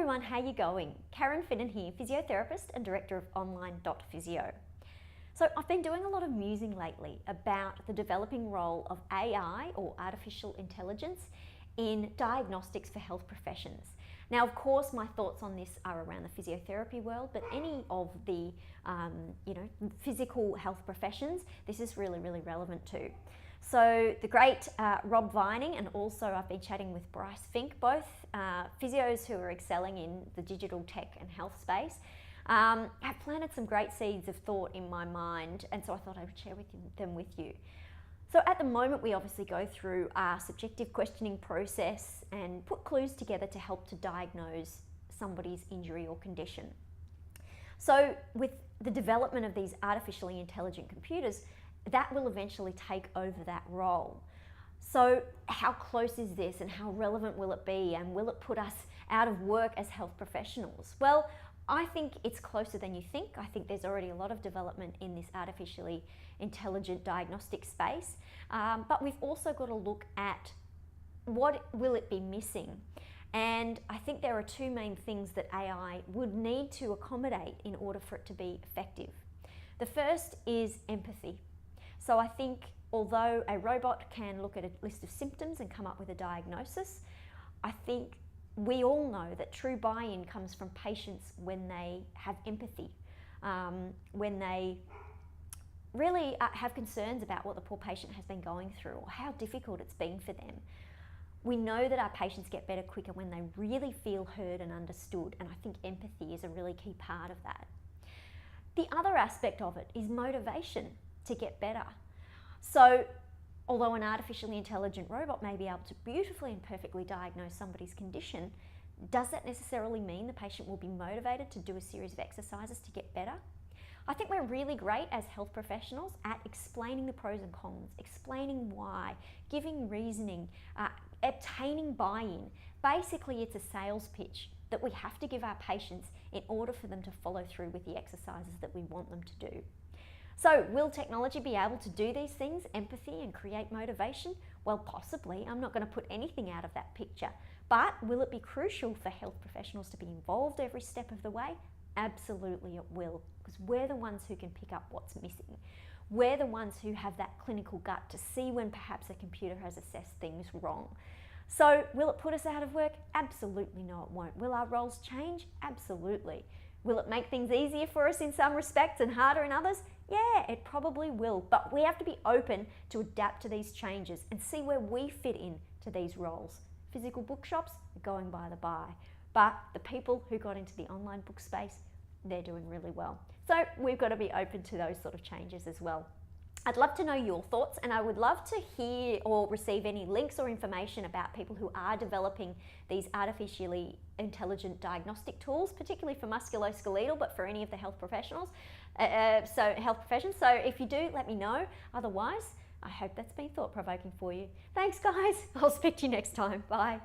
everyone, how you going? Karen Finnan here, physiotherapist and director of online.physio. So I've been doing a lot of musing lately about the developing role of AI or artificial intelligence in diagnostics for health professions. Now, of course, my thoughts on this are around the physiotherapy world, but any of the physical health professions, this is really relevant to. So the great Rob Vining, and also I've been chatting with Bryce Fink, both physios who are excelling in the digital tech and health space, have planted some great seeds of thought in my mind, and so I thought I would share them with you. So at the moment, we obviously go through our subjective questioning process and put clues together to help to diagnose somebody's injury or condition. So with the development of these artificially intelligent computers, that will eventually take over that role. So how close is this and how relevant will it be, and will it put us out of work as health professionals? Well, I think it's closer than you think. I think there's already a lot of development in this artificially intelligent diagnostic space, but we've also got to look at what will it be missing. And I think there are two main things that AI would need to accommodate in order for it to be effective. The first is empathy. So I think although a robot can look at a list of symptoms and come up with a diagnosis, I think we all know that true buy-in comes from patients when they have empathy, when they really have concerns about what the poor patient has been going through or how difficult it's been for them. We know that our patients get better quicker when they really feel heard and understood, and I think empathy is a really key part of that. The other aspect of it is motivation to get better. So although an artificially intelligent robot may be able to beautifully and perfectly diagnose somebody's condition, does that necessarily mean the patient will be motivated to do a series of exercises to get better? I think we're really great as health professionals at explaining the pros and cons, explaining why, giving reasoning, obtaining buy-in. Basically, it's a sales pitch that we have to give our patients in order for them to follow through with the exercises that we want them to do. So will technology be able to do these things, empathy and create motivation? Well, possibly. I'm not going to put anything out of that picture. But will it be crucial for health professionals to be involved every step of the way? Absolutely it will, because we're the ones who can pick up what's missing. We're the ones who have that clinical gut to see when perhaps a computer has assessed things wrong. So will it put us out of work? Absolutely no, it won't. Will our roles change? Absolutely. Will it make things easier for us in some respects and harder in others? Yeah, it probably will, but we have to be open to adapt to these changes and see where we fit in to these roles. Physical bookshops are going by the by, but the people who got into the online book space, they're doing really well. So we've got to be open to those sort of changes as well. I'd love to know your thoughts, and I would love to hear or receive any links or information about people who are developing these artificially intelligent diagnostic tools, particularly for musculoskeletal, but for any of the health professionals, health professions. So if you do, let me know. Otherwise, I hope that's been thought-provoking for you. Thanks, guys. I'll speak to you next time. Bye.